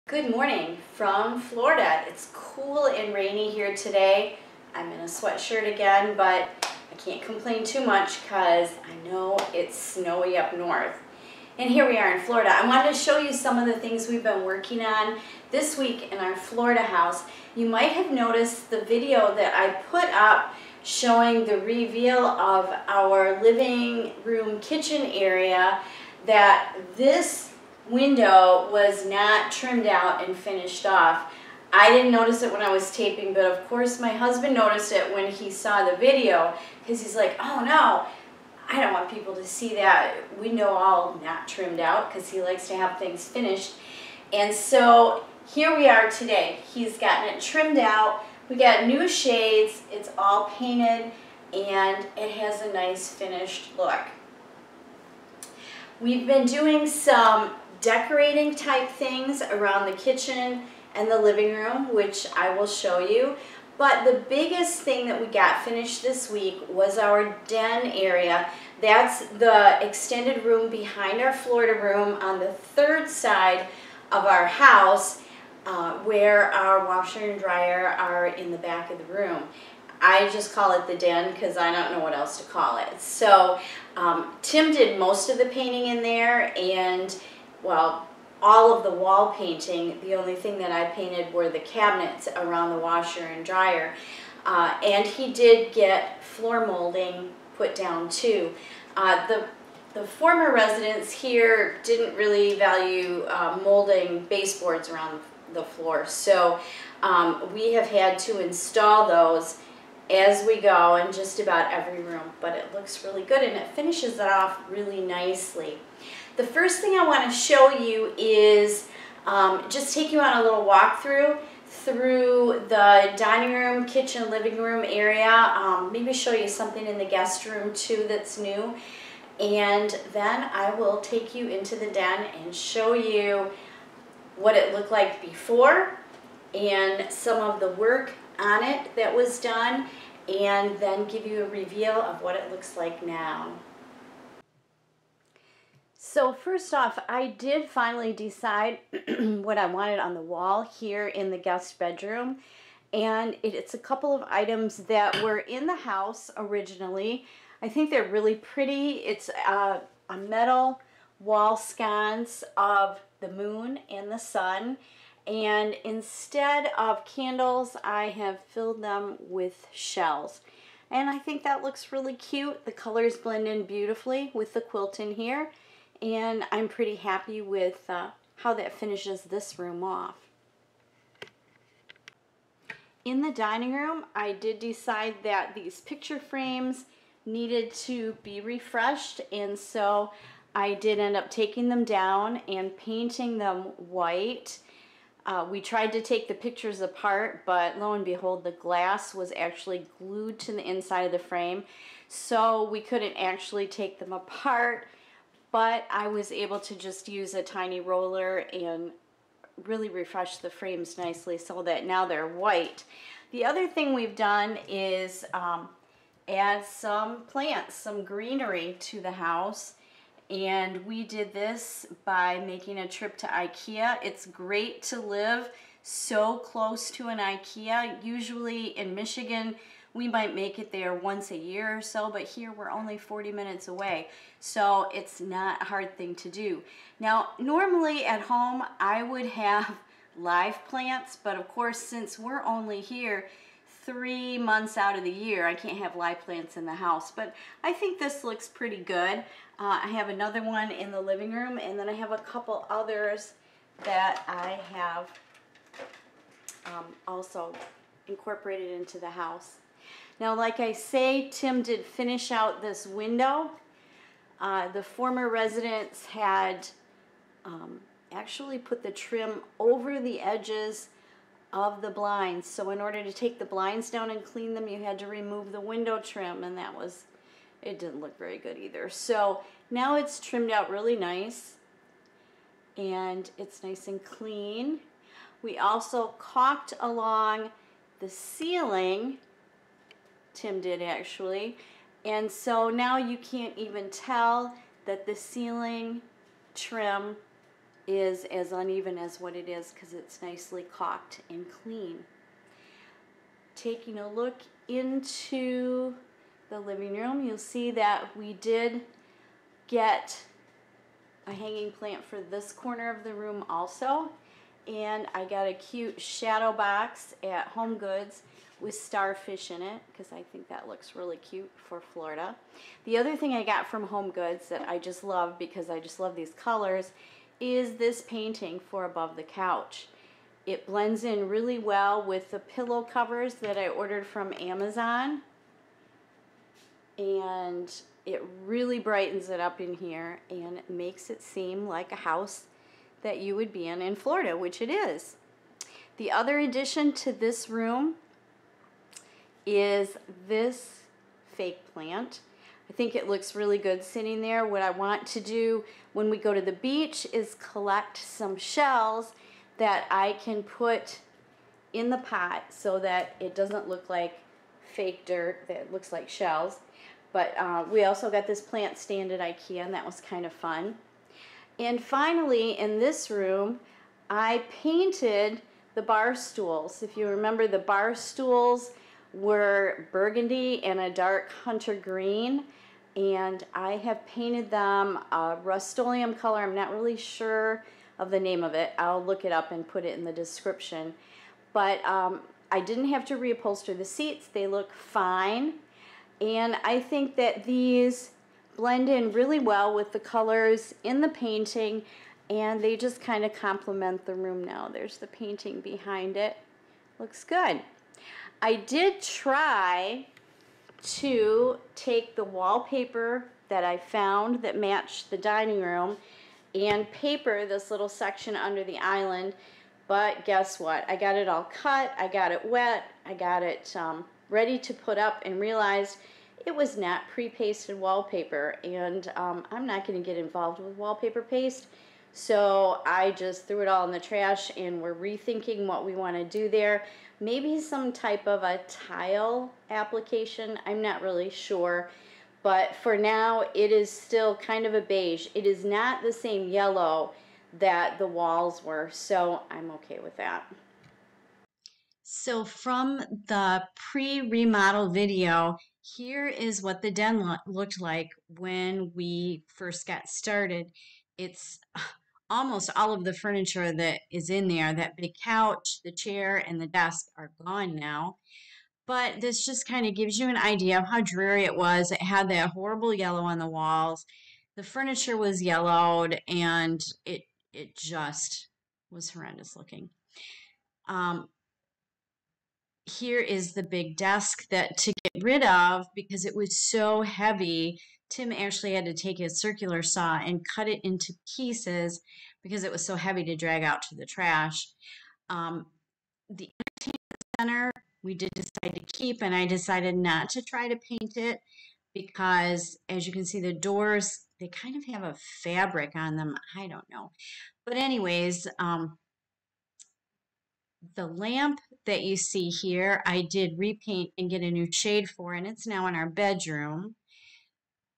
Good morning from Florida. It's cool and rainy here today. I'm in a sweatshirt again, but I can't complain too much because I know it's snowy up north. And here we are in Florida. I wanted to show you some of the things we've been working on this week in our Florida house. You might have noticed the video that I put up showing the reveal of our living room kitchen area, that this window was not trimmed out and finished off. I didn't notice it when I was taping, but of course my husband noticed it when he saw the video, because he's like, oh no, I don't want people to see that window all not trimmed out, because he likes to have things finished. And so here we are today. He's gotten it trimmed out. We got new shades. It's all painted and it has a nice finished look. We've been doing some decorating type things around the kitchen and the living room, which I will show you. But the biggest thing that we got finished this week was our den area. That's the extended room behind our Florida room on the third side of our house, where our washer and dryer are in the back of the room. I just call it the den because I don't know what else to call it. So Tim did most of the painting in there, and well, all of the wall painting. The only thing that I painted were the cabinets around the washer and dryer. And he did get floor molding put down too. The former residents here didn't really value molding baseboards around the floor, so we have had to install those as we go in just about every room, but it looks really good and it finishes it off really nicely. The first thing I want to show you is just take you on a little walkthrough through the dining room, kitchen, living room area, maybe show you something in the guest room too that's new, and then I will take you into the den and show you what it looked like before and some of the work on it that was done, and then give you a reveal of what it looks like now. So first off, I did finally decide what I wanted on the wall here in the guest bedroom, and it's a couple of items that were in the house originally. I think they're really pretty. It's a metal wall sconce of the moon and the sun, and instead of candles I have filled them with shells, and I think that looks really cute. The colors blend in beautifully with the quilt in here, and I'm pretty happy with how that finishes this room off. In the dining room, I did decide that these picture frames needed to be refreshed, and so I did end up taking them down and painting them white. We tried to take the pictures apart, but lo and behold, the glass was actually glued to the inside of the frame, so we couldn't actually take them apart, but I was able to just use a tiny roller and really refresh the frames nicely so that now they're white. The other thing we've done is add some plants, some greenery to the house. And we did this by making a trip to IKEA. It's great to live so close to an IKEA. Usually in Michigan, we might make it there once a year or so, but here we're only 40 minutes away. So it's not a hard thing to do. Now, normally at home, I would have live plants, but of course, since we're only here 3 months out of the year, I can't have live plants in the house, but I think this looks pretty good. I have another one in the living room, and then I have a couple others that I have also incorporated into the house. Now, like I say, Tim did finish out this window. The former residents had actually put the trim over the edges of the blinds. So in order to take the blinds down and clean them, you had to remove the window trim, and it didn't look very good either. So now it's trimmed out really nice, and it's nice and clean. We also caulked along the ceiling, Tim did actually, and so now you can't even tell that the ceiling trim is as uneven as what it is because it's nicely caulked and clean. Taking a look into the living room, you'll see that we did get a hanging plant for this corner of the room also, and I got a cute shadow box at Home Goods with starfish in it because I think that looks really cute for Florida. The other thing I got from Home Goods that I just love because I just love these colors is this painting for above the couch. It blends in really well with the pillow covers that I ordered from Amazon, and it really brightens it up in here and makes it seem like a house that you would be in Florida, which it is. The other addition to this room is this fake plant. I think it looks really good sitting there. What I want to do when we go to the beach is collect some shells that I can put in the pot so that it doesn't look like fake dirt that looks like shells. But we also got this plant stand at IKEA, and that was kind of fun. And finally, in this room, I painted the bar stools. If you remember, the bar stools were burgundy and a dark hunter green, and I have painted them a Rust-oleum color. I'm not really sure of the name of it. I'll look it up and put it in the description. But I didn't have to reupholster the seats. They look fine, and I think that these blend in really well with the colors in the painting, and they just kind of complement the room now. There's the painting behind it. Looks good. I did try to take the wallpaper that I found that matched the dining room and paper this little section under the island, but guess what? I got it all cut, I got it wet, I got it ready to put up, and realized it was not pre-pasted wallpaper, and I'm not going to get involved with wallpaper paste. So I just threw it all in the trash, and we're rethinking what we want to do there. Maybe some type of a tile application. I'm not really sure. But for now, it is still kind of a beige. It is not the same yellow that the walls were, so I'm okay with that. So from the pre-remodel video, here is what the den looked like when we first got started. It's almost all of the furniture that is in there. That big couch, the chair, and the desk are gone now. But this just kind of gives you an idea of how dreary it was. It had that horrible yellow on the walls. The furniture was yellowed, and it just was horrendous looking. Here is the big desk that to get rid of because it was so heavy. Tim actually had to take his circular saw and cut it into pieces because it was so heavy to drag out to the trash. The entertainment center we did decide to keep, and I decided not to try to paint it because, as you can see, the doors, they kind of have a fabric on them. I don't know. But anyways, the lamp that you see here, I did repaint and get a new shade for, and it's now in our bedroom.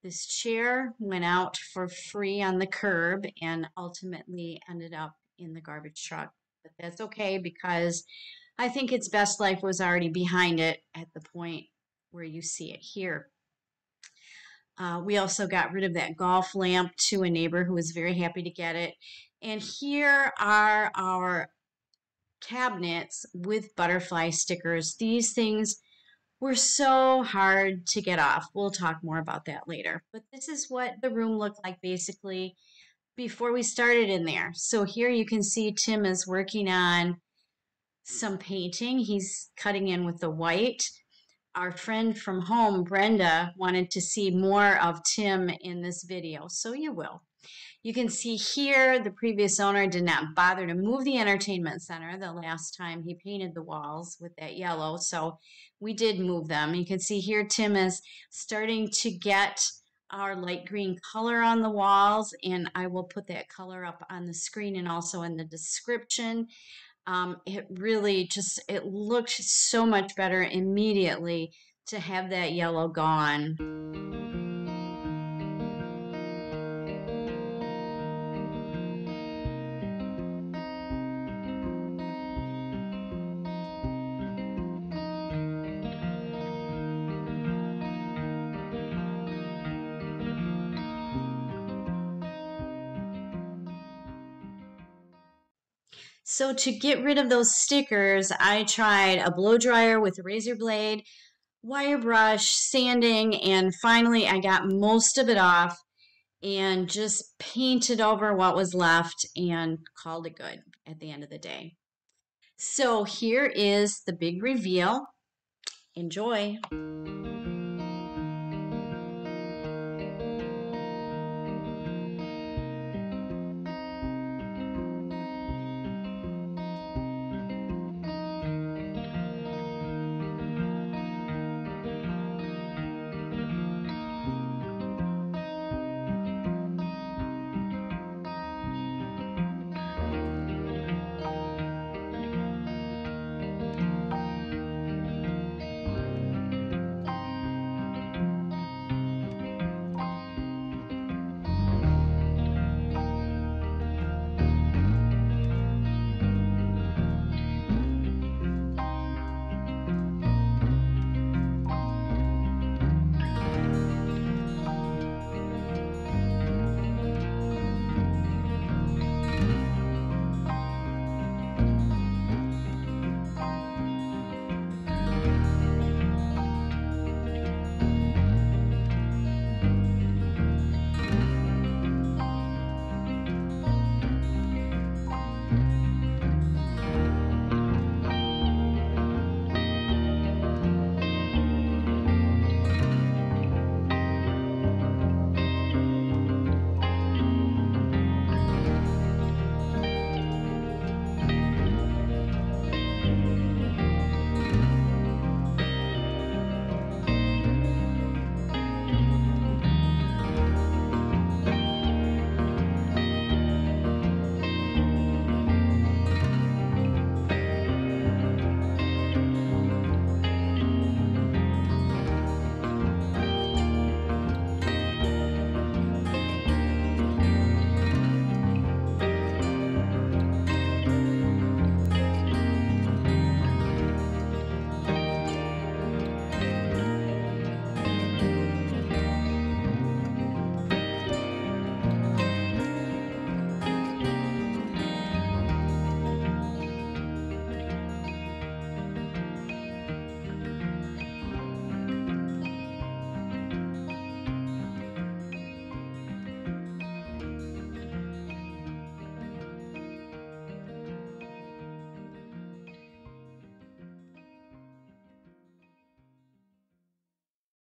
This chair went out for free on the curb and ultimately ended up in the garbage truck. But that's okay because I think its best life was already behind it at the point where you see it here. We also got rid of that golf lamp to a neighbor who was very happy to get it. And here are our cabinets with butterfly stickers. These things were so hard to get off. We'll talk more about that later. But this is what the room looked like basically before we started in there. So here you can see Tim is working on some painting. He's cutting in with the white. Our friend from home, Brenda, wanted to see more of Tim in this video, so you will. You can see here the previous owner did not bother to move the entertainment center the last time he painted the walls with that yellow, so we did move them. You can see here Tim is starting to get our light green color on the walls, and I will put that color up on the screen and also in the description. It really just, it looked so much better immediately to have that yellow gone. So to get rid of those stickers, I tried a blow dryer with a razor blade, wire brush, sanding, and finally I got most of it off and just painted over what was left and called it good at the end of the day. So here is the big reveal. Enjoy.